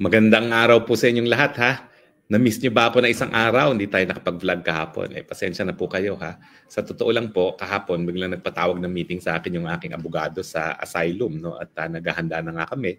Magandang araw po sa inyong lahat ha. Na-miss niyo ba ako na isang araw? Hindi tayo nakapag-vlog kahapon. Pasensya na po kayo ha. Sa totoo lang po, kahapon biglang nagpatawag ng meeting sa akin yung aking abogado sa asylum, no? At naghahanda na nga kami.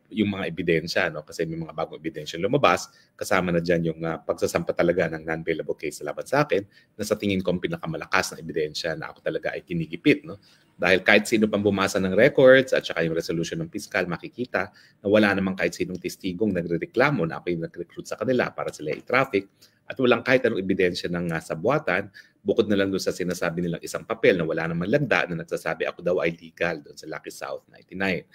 Yung mga ebidensya, no? Kasi may mga bagong ebidensya lumabas. Kasama na dyan yung pagsasampa talaga ng non-bailable case laban sa akin na sa tingin ko ang pinakamalakas na ebidensya na ako talaga ay kinigipit, no? Dahil kahit sino pang bumasa ng records at saka yung resolution ng piskal, makikita na wala namang kahit sinong testigong nagrereklamo na ako yung nag-recruit sa kanila para sila i-traffic at walang kahit anong ebidensya ng sabuatan bukod na lang doon sa sinasabi nilang isang papel na wala namang lagda na nagsasabi ako daw ay legal doon sa Lucky South 99.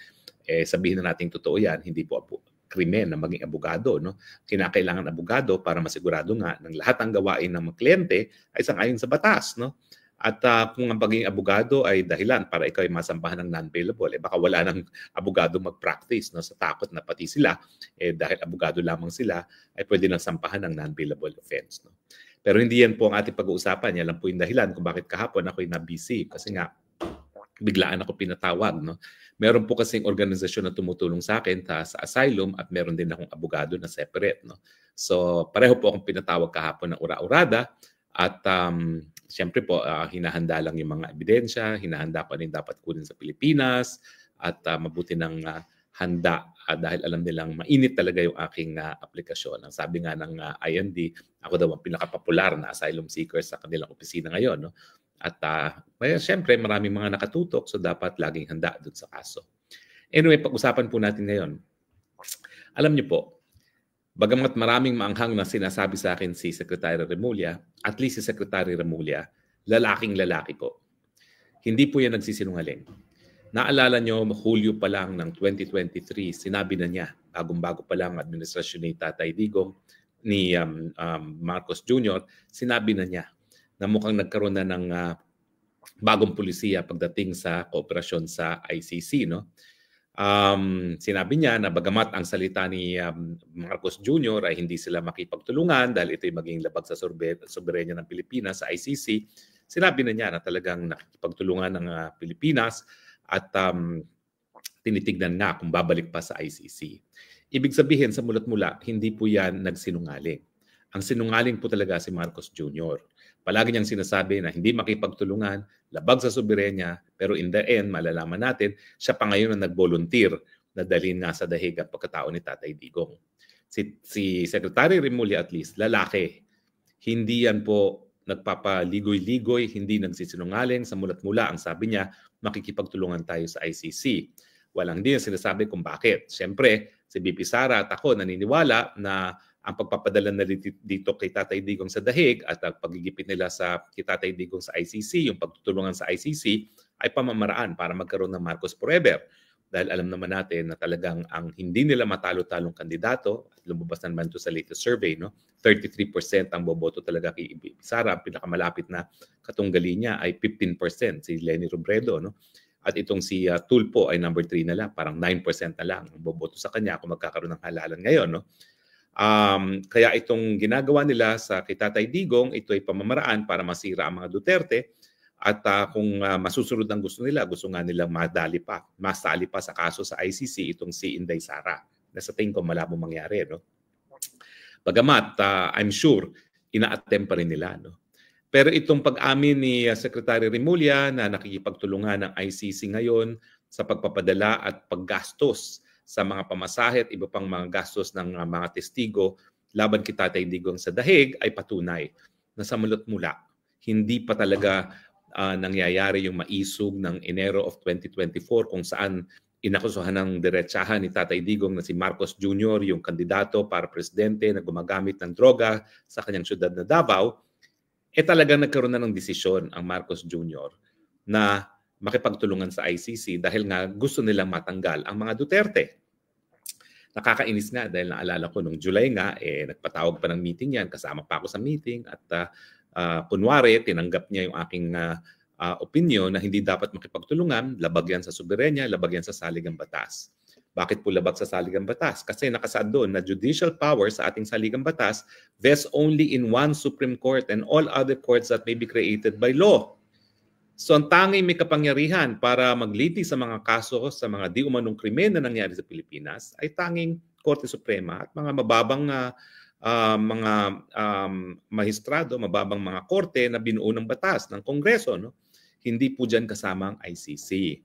Sabihin na natin totoo yan, hindi po krimen na maging abogado, no? Kinakailangan abogado para masigurado nga ng lahat ng gawain ng mga kliyente ay sangayon sa batas, no? At kung ang pagiging abogado ay dahilan para ikaw ay masampahan ng non-bailable, baka wala nang abogado mag-practice, no? Sa takot na pati sila, dahil abogado lamang sila, ay pwede nang sampahan ng non-bailable offense, no? Pero hindi yan po ang ating pag-uusapan. Yan lang po yung dahilan kung bakit kahapon ako'y na-busy. Kasi nga, biglaan ako pinatawag, no? Meron po kasing organisasyon na tumutulong sa akin sa asylum at meron din akong abogado na separate, no? So, pareho po akong pinatawag kahapon ng ura-urada at siyempre po, hinahanda lang yung mga ebidensya, hinahanda ko ano yung dapat kunin sa Pilipinas at mabuti ng handa dahil alam nilang mainit talaga yung aking aplikasyon. Ang sabi nga ng IND, ako daw ang pinakapopular na asylum seeker sa kanilang opisina ngayon, no? At siyempre maraming mga nakatutok so dapat laging handa doon sa kaso. Anyway, pag-usapan po natin ngayon. Alam niyo po, bagamat maraming maanghang na sinasabi sa akin si Secretary Remulla, at least si Secretary Remulla, lalaking-lalaki po. Hindi po yan nagsisinungaling. Naalala nyo, Hulyo pa lang ng 2023, sinabi na niya, bagong-bago pa lang administrasyon ni Tatay Digong, ni Marcos Jr., sinabi na niya na mukhang nagkaroon na ng bagong pulisiya pagdating sa kooperasyon sa ICC, no? Sinabi niya na bagamat ang salita ni Marcos Jr. ay hindi sila makipagtulungan dahil ito'y maging labag sa soberenya ng Pilipinas sa ICC, sinabi na niya na talagang nakikipagtulungan ng Pilipinas at tinitignan nga kung babalik pa sa ICC. Ibig sabihin sa mulat-mula, hindi po yan nagsinungaling. Ang sinungaling po talaga si Marcos Jr. Palagi niyang sinasabi na hindi makipagtulungan, labag sa soberenya, pero in the end, malalaman natin, siya pa ngayon ang nag-volunteer na dalhin nga sa dahig ang pagkatao ni Tatay Digong. Si Secretary Remulla at least, lalaki. Hindi yan po nagpapaligoy-ligoy, hindi nagsisinungaling. Sa mulat-mula, ang sabi niya, makikipagtulungan tayo sa ICC. Walang din sinasabi kung bakit. Siyempre, si BP Sara at ako naniniwala na ang pagpapadala na dito kay Tatay Digong sa dahig at ang pagigipit nila kay Tatay Digong sa ICC, yung pagtutulungan sa ICC, ay pamamaraan para magkaroon ng Marcos Forever. Dahil alam naman natin na talagang ang hindi nila matalo-talong kandidato, at lumabas naman ito sa latest survey, no? 33% ang boboto talaga kay Sara. Ang pinakamalapit na katunggali niya ay 15%, si Leni Robredo, no? At itong si Tulfo ay number 3 na lang, parang 9% na lang ang boboto sa kanya kung magkakaroon ng halalan ngayon, no? Kaya itong ginagawa nila sa kay Tatay Digong, ito ay pamamaraan para masira ang mga Duterte at kung masusunod ang gusto nila, gusto nga nilang masali pa sa kaso sa ICC itong si Inday Sara. Na sa tingin ko malabo mangyari, no? Bagamat I'm sure ina-attempt pa rin nila, no? Pero itong pag-amin ni Secretary Remulla na nakikipagtulungan ng ICC ngayon sa pagpapadala at paggastos sa mga pamasahe at iba pang mga gastos ng mga testigo laban kay Tatay Digong sa dahig ay patunay na sa mulat-mula hindi pa talaga nangyayari yung maisog ng Enero of 2024 kung saan inakusuhan ng diretsahan ni Tatay Digong na si Marcos Jr. yung kandidato para presidente na gumagamit ng droga sa kanyang syudad na Davao, talagang nagkaroon na ng desisyon ang Marcos Jr. na makipagtulungan sa ICC dahil nga gusto nilang matanggal ang mga Duterte. Nakakainis nga dahil naalala ko nung July nga, nagpatawag pa ng meeting yan, kasama pa ako sa meeting at kunwari, tinanggap niya yung aking opinion na hindi dapat makipagtulungan, labag yan sa soberenya, labag yan sa saligang batas. Bakit po labag sa saligang batas? Kasi nakasaad doon na judicial power sa ating saligang batas vests only in one Supreme Court and all other courts that may be created by law. So ang tanging may kapangyarihan para magliti sa mga kaso sa mga di umanong krimen na nangyari sa Pilipinas ay tanging Korte Suprema at mga mababang mga mahistrado, mababang mga korte na binuo ng batas ng Kongreso. No? Hindi po dyan kasama ang ICC.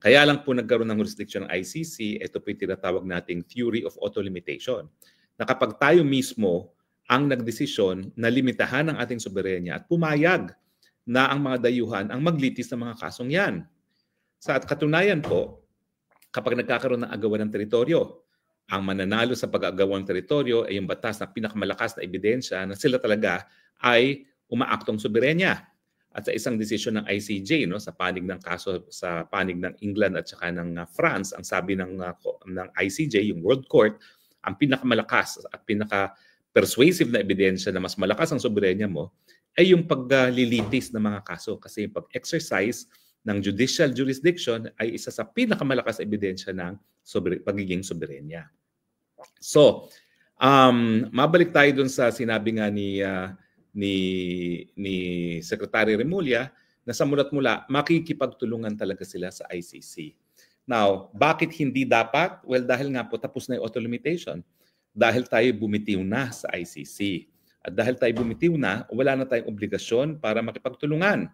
Kaya lang po nagkaroon ng jurisdiction ng ICC, ito po yung tinatawag nating theory of auto-limitation. Na kapag tayo mismo ang nagdesisyon na limitahan ang ating soberenya at pumayag na ang mga dayuhan ang maglitis ng mga kasong yan. Sa katunayan po, kapag nagkakaroon ng agawan ng teritoryo, ang mananalo sa pag-agawan ng teritoryo ay yung batas na pinakamalakas na ebidensya na sila talaga ay umaaktong soberenya. At sa isang desisyon ng ICJ, no, sa panig ng kaso sa panig ng England at saka ng France, ang sabi ng ICJ, yung World Court, ang pinakamalakas at pinaka-persuasive na ebidensya na mas malakas ang soberenya mo ay yung paglilitis ng mga kaso. Kasi yung pag-exercise ng judicial jurisdiction ay isa sa pinakamalakas na ebidensya ng pagiging soberenya. So, mabalik tayo dun sa sinabi nga ni Secretary Remulla na sa mula't-mula makikipagtulungan talaga sila sa ICC. Now, bakit hindi dapat? Well, dahil nga po tapos na yung auto-limitation. Dahil tayo bumitiw na sa ICC. At dahil tayo bumitiw na, wala na tayong obligasyon para makipagtulungan.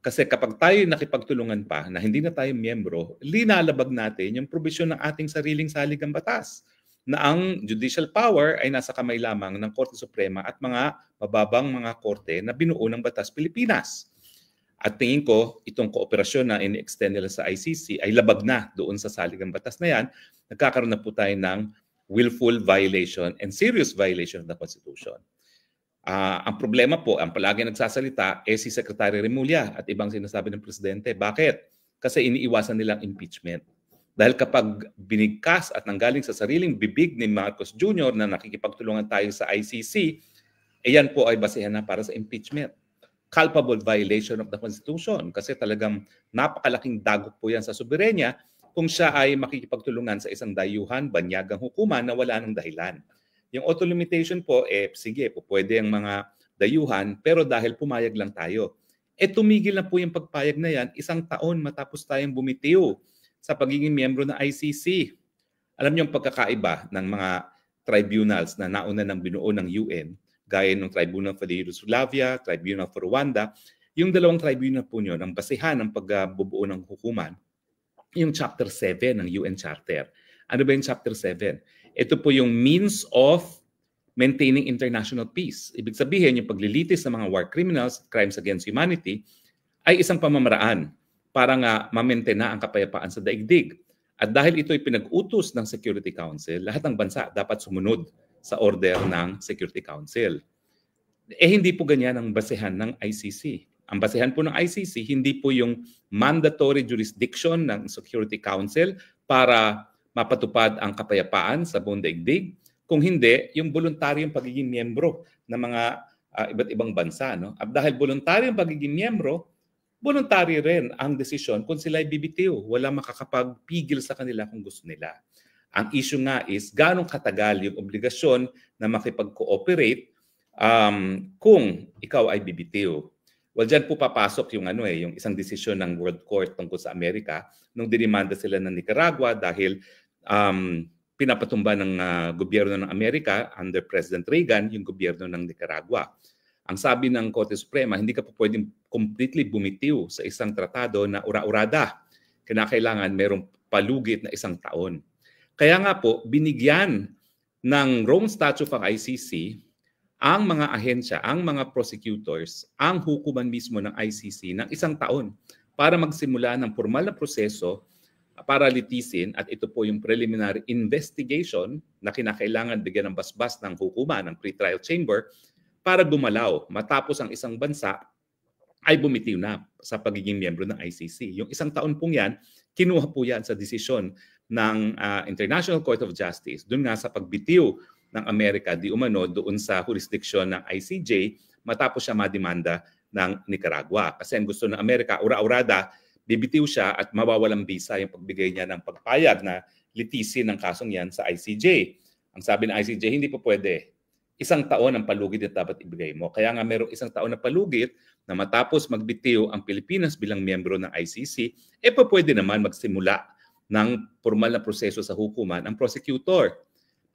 Kasi kapag tayo nakipagtulungan pa na hindi na tayo miyembro, linalabag natin yung probisyon ng ating sariling saligang batas na ang judicial power ay nasa kamay lamang ng Korte Suprema at mga mababang mga korte na binuo ng Batas Pilipinas. At tingin ko, itong kooperasyon na ini-extend nila sa ICC ay labag na doon sa saligang batas na yan. Nagkakaroon na po tayo ng willful violation and serious violation of the Constitution. Ang problema po, ang palagi nagsasalita, si Secretary Remulla at ibang sinasabi ng Presidente. Bakit? Kasi iniiwasan nilang impeachment. Dahil kapag binigkas at nanggaling sa sariling bibig ni Marcos Jr. na nakikipagtulungan tayo sa ICC, yan po ay basehan na para sa impeachment. Culpable violation of the Constitution kasi talagang napakalaking dagok po yan sa soberenya kung siya ay makikipagtulungan sa isang dayuhan, banyagang hukuman na wala ng dahilan. Yung auto-limitation po, sige po, pwede ang mga dayuhan, pero dahil pumayag lang tayo. Tumigil na po yung pagpayag na yan 1 taon matapos tayong bumitiw sa pagiging miyembro ng ICC. Alam niyo yung pagkakaiba ng mga tribunals na nauna ng binuo ng UN, gaya ng Tribunal for the Yugoslavia, Tribunal for Rwanda, yung dalawang tribunal po nyo, ang basehan ng pagbubuo ng hukuman, yung Chapter 7 ng UN Charter. Ano ba yung Chapter 7? Ito po yung means of maintaining international peace. Ibig sabihin, yung paglilitis ng mga war criminals, crimes against humanity, ay isang pamamaraan para nga ma-maintain na ang kapayapaan sa daigdig. At dahil ito ay pinag-utos ng Security Council, lahat ng bansa dapat sumunod sa order ng Security Council. Hindi po ganyan ang basehan ng ICC. Ang basehan po ng ICC, hindi po yung mandatory jurisdiction ng Security Council para mapatupad ang kapayapaan sa buong daigdig. Kung hindi, yung voluntaryong pagiging miyembro ng mga iba't ibang bansa. No? At dahil voluntaryong pagiging miyembro, voluntary rin ang desisyon kung sila ay bibitiw. Wala makakapagpigil sa kanila kung gusto nila. Ang issue nga is ganong katagal yung obligasyon na makipag-cooperate kung ikaw ay bibitiw. Well, dyan po papasok yung yung isang desisyon ng World Court tungkol sa Amerika nung dinimanda sila ng Nicaragua dahil pinapatumba ng gobyerno ng Amerika under President Reagan yung gobyerno ng Nicaragua. Ang sabi ng Korte Suprema, hindi ka po pwedeng completely bumitiw sa isang tratado na ura-urada. Kinakailangan merong palugit na 1 taon. Kaya nga po, binigyan ng Rome Statute of ICC ang mga ahensya, ang mga prosecutors, ang hukuman mismo ng ICC ng 1 taon para magsimula ng formal na proseso para litisin at ito po yung preliminary investigation na kinakailangan bigyan ng basbas ng hukuman ng pre-trial chamber para gumalaw matapos ang isang bansa ay bumitiw na sa pagiging miyembro ng ICC. Yung 1 taon pong yan, kinuha po yan sa desisyon ng International Court of Justice doon nga sa pagbitiw ng Amerika di umano doon sa jurisdiction ng ICJ matapos siya mademanda ng Nicaragua. Kasi ang gusto ng Amerika, ura-urada, bibitiw siya at mawawalang bisa yung pagbigay niya ng pagpayag na litisin ng kasong yan sa ICJ. Ang sabi ng ICJ, hindi po pwede. 1 taon ang palugit na dapat ibigay mo. Kaya nga merong 1 taon na palugit na matapos magbitiw ang Pilipinas bilang miyembro ng ICC, pwede naman magsimula ng formal na proseso sa hukuman ang prosecutor.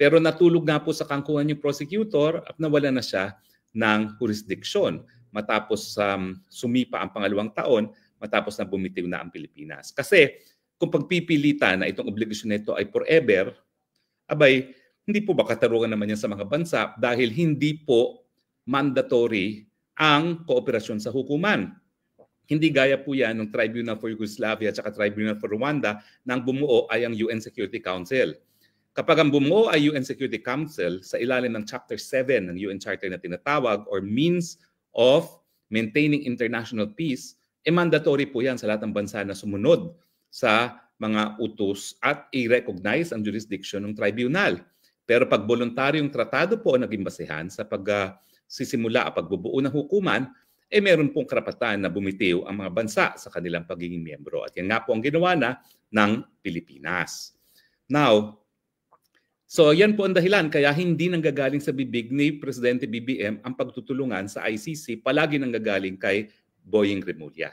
Pero natulog nga po sa kangkungan yung prosecutor at nawala na siya ng jurisdiction matapos sumipa ang pangalawang taon matapos na bumitiw na ang Pilipinas. Kasi kung pagpipilitan na itong obligasyon nito ay forever, abay, hindi po ba katarungan naman yan sa mga bansa dahil hindi po mandatory ang kooperasyon sa hukuman. Hindi gaya po yan ng Tribunal for Yugoslavia at Tribunal for Rwanda nang bumuo ay ang UN Security Council. Kapag ang bumuo ay UN Security Council sa ilalim ng Chapter 7 ng UN Charter na tinatawag or Means of Maintaining International Peace, mandatory po yan sa lahat ng bansa na sumunod sa mga utos at i-recognize ang jurisdiction ng tribunal. Pero pag voluntaryong tratado po ang naging basehan sa pagsisimula at pagbubuo ng hukuman, meron pong karapatan na bumitiw ang mga bansa sa kanilang pagiging miyembro. At yan nga po ang ginawa na ng Pilipinas. Now, so yan po ang dahilan kaya hindi nanggagaling sa bibig ni Presidente BBM ang pagtutulungan sa ICC, palagi nanggagaling kay Boying Remulla.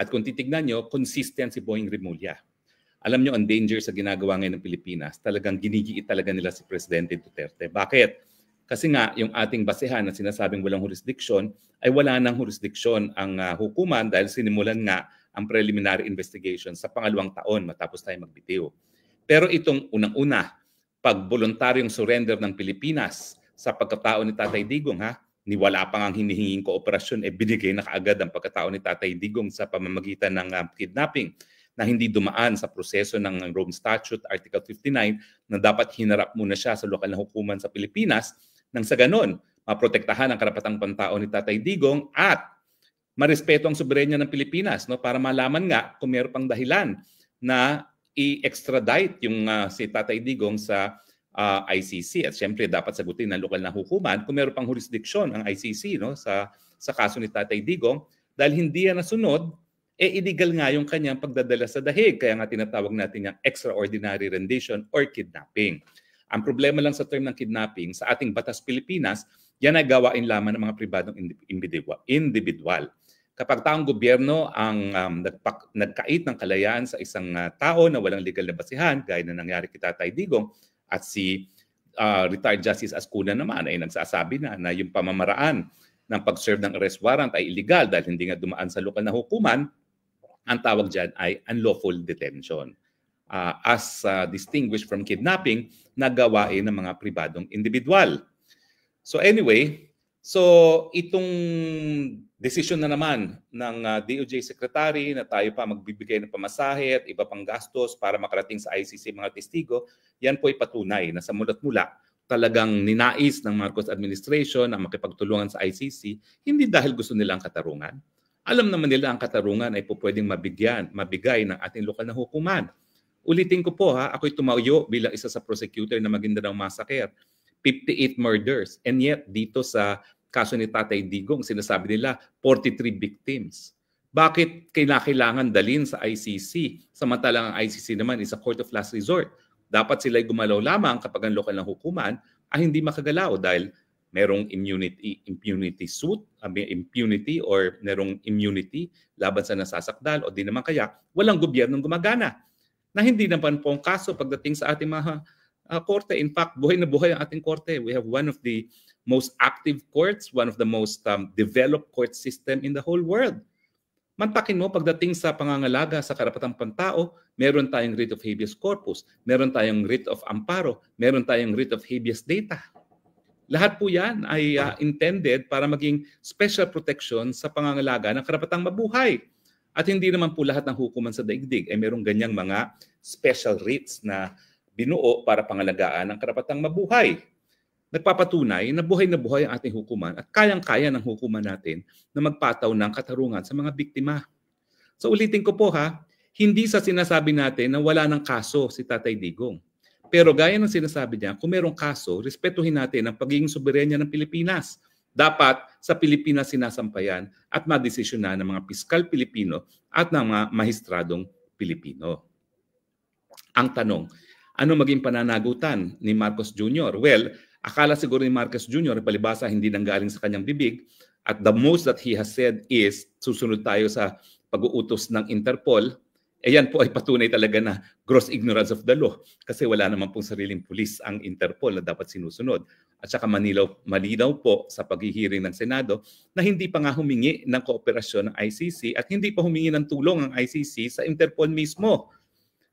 At kung titignan nyo, consistent si Boying Remulla. Alam nyo, ang danger sa ginagawa ngayon ng Pilipinas, talagang ginigiit talaga nila si Presidente Duterte. Bakit? Kasi nga, yung ating basehan na sinasabing walang jurisdiction, ay wala nang jurisdiction ang hukuman dahil sinimulan nga ang preliminary investigation sa pangalawang taon matapos tayo magbitiw. Pero itong unang-una, pag voluntaryong surrender ng Pilipinas sa pagkatao ni Tatay Digong, ni wala pang ang hinihinging kooperasyon, binigay na kaagad ang pagkatao ni Tatay Digong sa pamamagitan ng kidnapping na hindi dumaan sa proseso ng Rome Statute, Article 59, na dapat hinarap muna siya sa lokal na hukuman sa Pilipinas nang sa ganon, maprotektahan ang karapatang pantao ni Tatay Digong at marespeto ang soberenya ng Pilipinas, no, para malaman nga kung mayroon pang dahilan na i-extradite yung si Tatay Digong sa ICC. At siyempre dapat sagutin ng lokal na hukuman kung mayroon pang jurisdiction ang ICC, no, sa kaso ni Tatay Digong. Dahil hindi yan nasunod, illegal nga yung kanyang pagdadala sa dahig. Kaya nga tinatawag natin yung extraordinary rendition or kidnapping. Ang problema lang sa term ng kidnapping, sa ating batas Pilipinas, yan ay gawain lamang ng mga pribadong individual. Kapag taong gobyerno ang nagkait ng kalayaan sa isang tao na walang legal na basihan, gaya na nangyari kay Tatay Digong, at si retired Justice Ascuna naman ay nagsasabi na yung pamamaraan ng pag-serve ng arrest warrant ay illegal dahil hindi nga dumaan sa lokal na hukuman, ang tawag dyan ay unlawful detention. As distinguished from kidnapping na gawain ng mga pribadong individual. So anyway, so itong desisyon na naman ng DOJ Secretary na tayo pa magbibigay ng pamasahe at iba pang gastos para makarating sa ICC mga testigo, yan po ay patunay na sa mula't-mula talagang ninais ng Marcos administration na makipagtulungan sa ICC, hindi dahil gusto nila ang katarungan. Alam naman nila ang katarungan ay po pwedeng mabigay ng ating lokal na hukuman. Ulitin ko po ako'y tumayo bilang isa sa prosecutor na Maguindanao Massacre. 58 murders. And yet, dito sa kaso ni Tatay Digong, sinasabi nila 43 victims. Bakit kailangan dalhin sa ICC? Samantalang ang ICC naman is a court of last resort. Dapat sila'y gumalaw lamang kapag ang lokal na hukuman ay hindi makagalaw dahil merong impunity suit, impunity or merong immunity laban sa nasasakdal o di naman kaya walang gobyernong gumagana. Na hindi naman po ang kaso pagdating sa ating mga korte. In fact, buhay na buhay ang ating korte. We have one of the most active courts, one of the most developed court system in the whole world. Mantakin mo, pagdating sa pangangalaga sa karapatang pantao, meron tayong writ of habeas corpus, meron tayong writ of amparo, meron tayong writ of habeas data. Lahat po yan ay intended para maging special protection sa pangangalaga ng karapatang mabuhay. At hindi naman po lahat ng hukuman sa daigdig ay merong ganyang mga special writs na binuo para pangalagaan ng karapatang mabuhay. Nagpapatunay na buhay ang ating hukuman at kayang-kaya ng hukuman natin na magpataw ng katarungan sa mga biktima. So ulitin ko po hindi sa sinasabi natin na wala ng kaso si Tatay Digong. Pero gaya ng sinasabi niya, kung merong kaso, respetuhin natin ang pagiging soberenya ng Pilipinas. Dapat sa Pilipinas sinasampayan at madesisyonan ng mga piskal Pilipino at ng mga mahistradong Pilipino. Ang tanong, ano maging pananagutan ni Marcos Jr.? Well, akala siguro ni Marcos Jr. palibasa hindi nanggaling sa kanyang bibig at the most that he has said is susunod tayo sa pag-uutos ng Interpol yan po ay patunay talaga na gross ignorance of the law kasi wala naman pong sariling pulis ang Interpol na dapat sinusunod. At saka malinaw po sa paghihiring ng Senado na hindi pa nga humingi ng kooperasyon ng ICC at hindi pa humingi ng tulong ang ICC sa Interpol mismo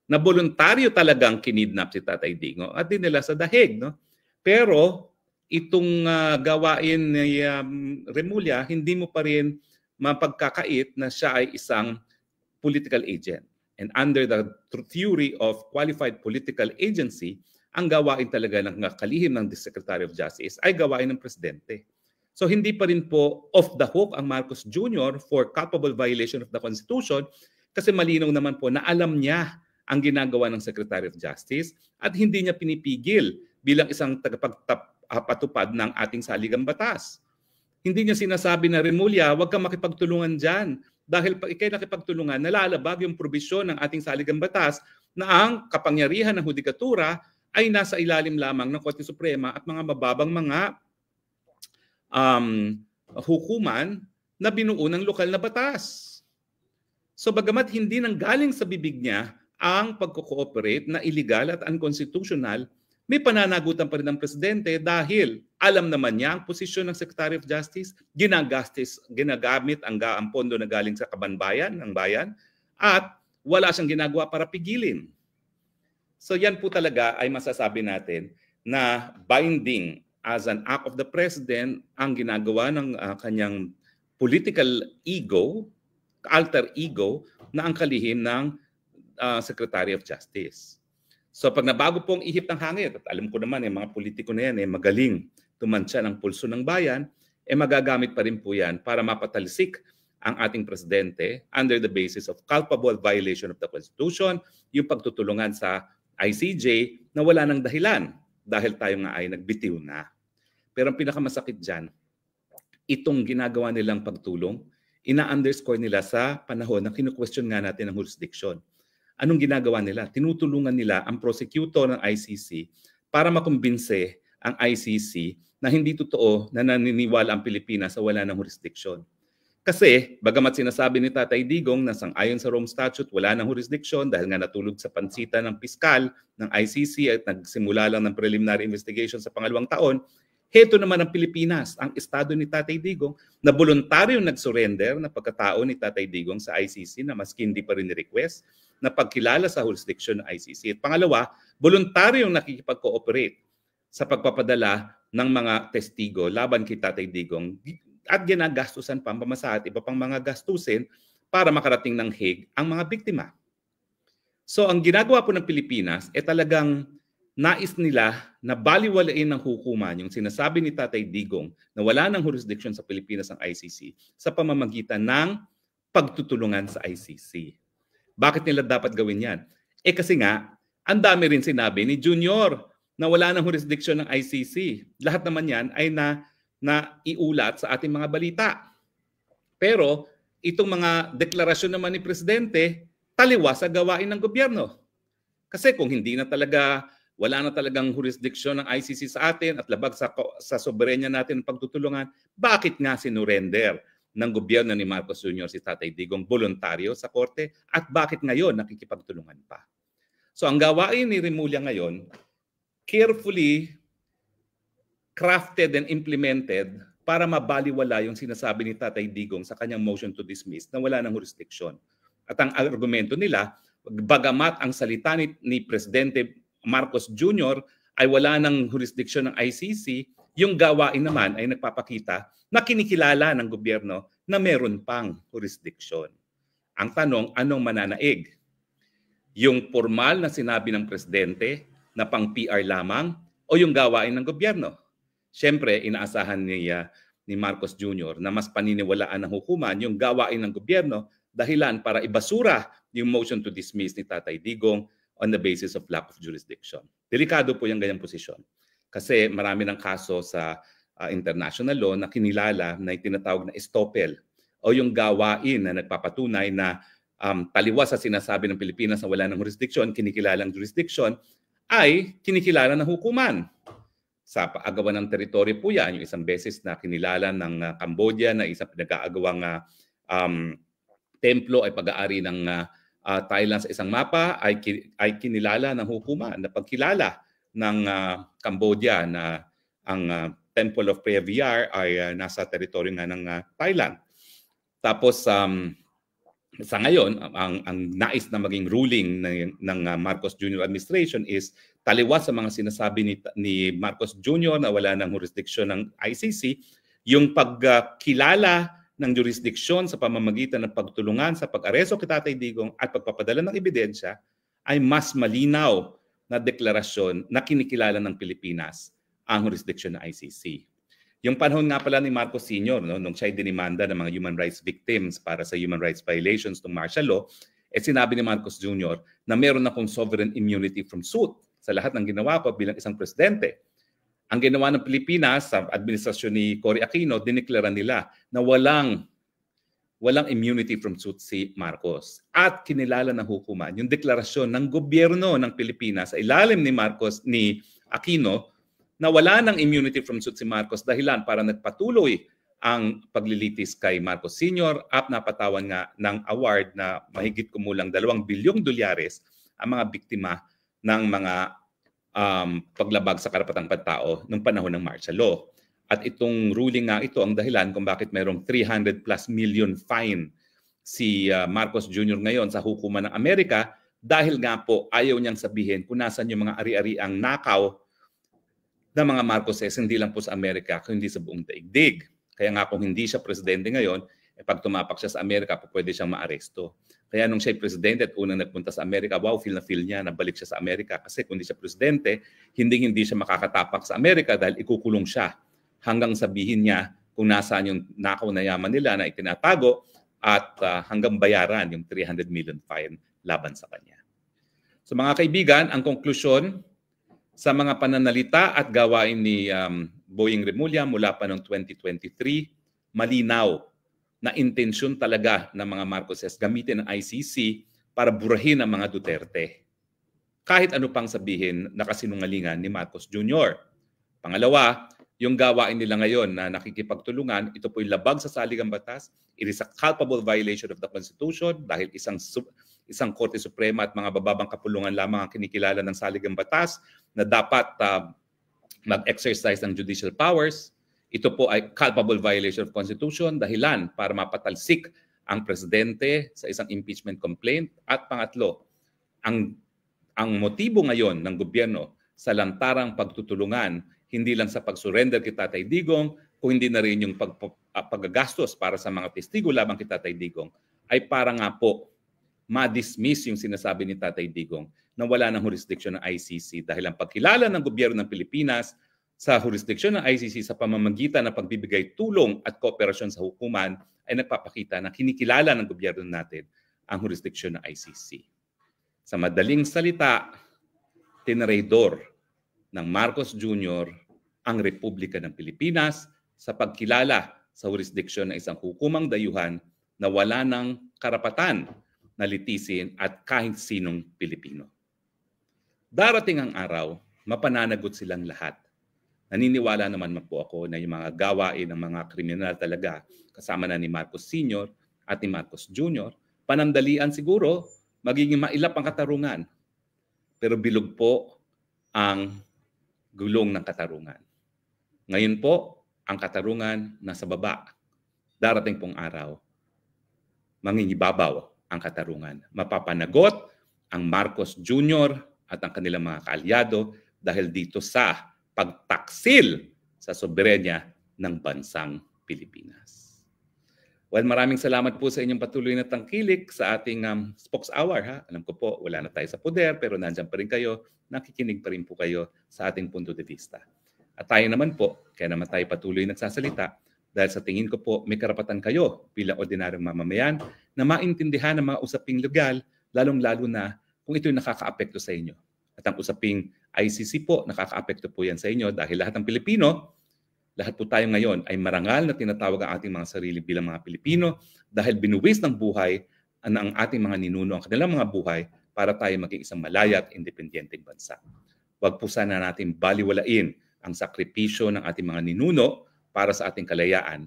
na voluntaryo talagang kinidnap si Tatay Digong at dinala sa dahig. No? Pero itong gawain ni Remulla, hindi mo pa rin mapagkakait na siya ay isang political agent. And under the theory of qualified political agency, ang gawain talaga ng kalihim ng Secretary of Justice ay gawain ng Presidente. So hindi pa rin po off the hook ang Marcos Jr. for culpable violation of the Constitution kasi malinaw naman po na alam niya ang ginagawa ng Secretary of Justice at hindi niya pinipigil bilang isang tagapagpatupad ng ating saligang batas. Hindi niya sinasabi na Remulla, huwag kang makipagtulungan dyan. Dahil pag ikay nakipagtulungan, nalalabag yung probisyon ng ating saligang batas na ang kapangyarihan ng hudikatura ay nasa ilalim lamang ng Korte Suprema at mga mababang mga hukuman na binuo ng lokal na batas. So bagamat hindi nanggaling sa bibig niya ang pagko-cooperate na illegal at unconstitutional, may pananagutan pa rin ng Presidente dahil alam naman niya ang posisyon ng Secretary of Justice, ginagamit ang pondo na galing sa kabanbayan ng bayan at wala siyang ginagawa para pigilin. So yan po talaga ay masasabi natin na binding as an act of the President ang ginagawa ng kanyang political ego, alter ego na ang kalihim ng Secretary of Justice. So pag nabago pong ihip ng hangin, at alam ko naman mga politiko na yan magaling tumansya ng pulso ng bayan, magagamit pa rin po yan para mapatalisik ang ating Presidente under the basis of culpable violation of the Constitution, yung pagtutulungan sa ICJ na wala ng dahilan dahil tayo nga ay nagbitiw na. Pero ang pinakamasakit dyan, itong ginagawa nilang pagtulong, ina-underscore nila sa panahon na kinu-question nga natin ang jurisdiction. Anong ginagawa nila? Tinutulungan nila ang prosecutor ng ICC para makumbinse ang ICC na hindi totoo na naniniwala ang Pilipinas sa wala ng jurisdiction. Kasi, bagamat sinasabi ni Tatay Digong na sang-ayon sa Rome Statute, wala ng jurisdiction dahil nga natulog sa pansita ng piskal ng ICC at nagsimula lang ng preliminary investigation sa pangalawang taon, heto naman ang Pilipinas, ang estado ni Tatay Digong na voluntaryong nag-surrender na pagkatao ni Tatay Digong sa ICC na maski hindi pa rin ni-request na pagkilala sa jurisdiction ng ICC. At pangalawa, voluntaryong nakikipag-cooperate sa pagpapadala ng mga testigo laban kay Tatay Digong at ginagastusan pa ang pamasahe at iba pang mga gastusin para makarating ng Hague ang mga biktima. So ang ginagawa po ng Pilipinas talagang nais nila na baliwalain ng hukuman yung sinasabi ni Tatay Digong na wala ng jurisdiction sa Pilipinas ang ICC sa pamamagitan ng pagtutulungan sa ICC. Bakit nila dapat gawin yan? Kasi nga, ang dami rin sinabi ni Junior na wala ng jurisdiction ng ICC. Lahat naman yan ay na iulat sa ating mga balita. Pero itong mga deklarasyon naman ni Presidente, taliwas sa gawain ng gobyerno. Kasi kung hindi na talaga, wala na talagang jurisdiction ng ICC sa atin at labag sa soberenya natin ng pagtutulungan, bakit nga sinurrender ng gobyerno ni Marcos Jr. si Tatay Digong voluntaryo sa korte at bakit ngayon nakikipagtulungan pa? So ang gawain ni Remulla ngayon, carefully crafted and implemented para mabaliwala yung sinasabi ni Tatay Digong sa kanyang motion to dismiss na wala ng jurisdiction. At ang argumento nila, bagamat ang salita ni Presidente Marcos Jr. ay wala ng jurisdiction ng ICC, yung gawain naman ay nagpapakita na kinikilala ng gobyerno na meron pang jurisdiction. Ang tanong, anong mananaig? Yung formal na sinabi ng Presidente na pang PR lamang o yung gawain ng gobyerno? Siyempre, inaasahan ni Marcos Jr. na mas paniniwalaan ng hukuman yung gawain ng gobyerno dahilan para ibasura yung motion to dismiss ni Tatay Digong on the basis of lack of jurisdiction. Delikado po yung ganyang posisyon. Kasi marami ng kaso sa international law na kinilala na itinatawag na estoppel o yung gawain na nagpapatunay na taliwas sa sinasabi ng Pilipinas na wala ng jurisdiction, kinikilalang jurisdiction, ay kinikilala ng hukuman. Sa paagawan ng teritoryo po yan, yung isang beses na kinilala ng Cambodia na isang pinag-aagawang templo ay pag-aari ng Thailand sa isang mapa ay kinilala ng hukuman na pagkilala ng Cambodia na ang Temple of Preah ay nasa teritoryo nga ng Thailand. Tapos sa ngayon, ang nais na maging ruling ng Marcos Jr. administration is taliwas sa mga sinasabi ni Marcos Jr. na wala ng jurisdiction ng ICC, yung pagkilala ng jurisdiksyon sa pamamagitan ng pagtulungan sa pag-aresto kay Tatay Digong at pagpapadala ng ebidensya ay mas malinaw na deklarasyon na kinikilala ng Pilipinas ang jurisdiksyon ng ICC. Yung panahon nga pala ni Marcos Sr., nung siya'y dinimanda ng mga human rights victims para sa human rights violations ng martial law, sinabi ni Marcos Jr. na meron akong sovereign immunity from suit sa lahat ng ginawa ko bilang isang presidente. Ang ginawa ng Pilipinas sa administrasyon ni Cory Aquino, dineklara nila na walang immunity from suit si Marcos. At kinilala ng hukuman yung deklarasyon ng gobyerno ng Pilipinas sa ilalim ni Aquino na wala ng immunity from suit si Marcos dahilan para nagpatuloy ang paglilitis kay Marcos Sr. at napatawan nga ng award na mahigit kumulang 2 bilyong dolyares ang mga biktima ng mga paglabag sa karapatang pantao noong panahon ng martial law. At itong ruling nga ito ang dahilan kung bakit mayroong 300+ million fine si Marcos Jr. ngayon sa hukuman ng Amerika dahil nga po ayaw niyang sabihin kung nasan yung mga ari-ariang nakaw ng mga Marcoses, hindi lang po sa Amerika, kundi sa buong daigdig. Kaya nga kung hindi siya presidente ngayon, pag tumapak siya sa Amerika, pwede siyang maaresto. Kaya nung siya'y presidente at unang nagpunta sa Amerika, wow, feel niya na balik siya sa Amerika. Kasi kung hindi siya presidente, hindi siya makakatapak sa Amerika dahil ikukulong siya hanggang sabihin niya kung nasaan yung nakaw na yaman nila na itinatago at hanggang bayaran yung 300 million fine laban sa kanya. So mga kaibigan, ang konklusyon sa mga pananalita at gawain ni Boying Remulla mula pa noong 2023, malinaw na intensyon talaga ng mga Marcoses gamitin ang ICC para burahin ang mga Duterte. Kahit ano pang sabihin na kasinungalingan ni Marcos Jr. Pangalawa, yung gawain nila ngayon na nakikipagtulungan, ito po'y labag sa saligang batas. It is a culpable violation of the Constitution dahil isang Korte Suprema at mga bababang kapulungan lamang ang kinikilala ng saligang batas na dapat mag-exercise ng judicial powers. Ito po ay culpable violation of Constitution, dahilan para mapatalsik ang presidente sa isang impeachment complaint. At pangatlo, ang motibo ngayon ng gobyerno sa lantarang pagtutulungan, hindi lang sa pag-surrender kay Tatay Digong, kung hindi na rin yung paggagastos para sa mga testigo labang kay Tatay Digong, ay para nga po ma-dismiss yung sinasabi ni Tatay Digong na wala ng jurisdiction ng ICC dahil ang pagkilala ng gobyerno ng Pilipinas sa jurisdiksyon ng ICC sa pamamagitan ng pagbibigay tulong at kooperasyon sa hukuman ay nagpapakita na kinikilala ng gobyerno natin ang jurisdiksyon ng ICC. Sa madaling salita, tinraidor ng Marcos Jr. ang Republika ng Pilipinas sa pagkilala sa jurisdiksyon ng isang hukumang dayuhan na wala ng karapatan na litisin at kahit sinong Pilipino. Darating ang araw, mapananagot silang lahat. Naniniwala naman po ako na yung mga gawain ng mga kriminal talaga, kasama na ni Marcos Sr. at ni Marcos Jr., panandalian siguro, magiging mailap ang katarungan. Pero bilog po ang gulong ng katarungan. Ngayon po, ang katarungan nasa baba. Darating pong araw, mangingibabaw ang katarungan. Mapapanagot ang Marcos Jr. at ang kanilang mga kaalyado dahil dito sa pagtaksil sa soberenya ng bansang Pilipinas. Well, maraming salamat po sa inyong patuloy na tangkilik sa ating Spokes Hour. Ha? Alam ko po, wala na tayo sa poder, pero nandyan pa rin kayo, nakikinig pa rin po kayo sa ating punto de vista. At tayo naman po, kaya naman tayo patuloy nagsasalita, dahil sa tingin ko po, may karapatan kayo bilang ordinaryong mamamayan na maintindihan ang mga usaping legal, lalong-lalo na kung ito'y nakakaapekto sa inyo. At ang usaping ICC po, nakakaapekto po yan sa inyo dahil lahat ng Pilipino, lahat po tayo ngayon ay marangal na tinatawag ang ating mga sarili bilang mga Pilipino dahil binuwis ng buhay ang ating mga ninuno, ang kanilang mga buhay para tayo maging isang malaya at independenteng bansa. Huwag po sana natin baliwalain ang sakripisyo ng ating mga ninuno para sa ating kalayaan.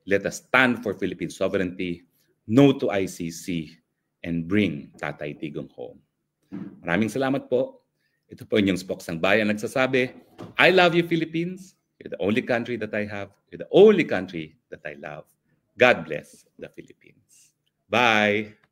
Let us stand for Philippine sovereignty, no to ICC, and bring Tatay Digong home. Maraming salamat po. Ito po inyong Spoksang Bayan nagsasabi, I love you, Philippines. You're the only country that I have. You're the only country that I love. God bless the Philippines. Bye!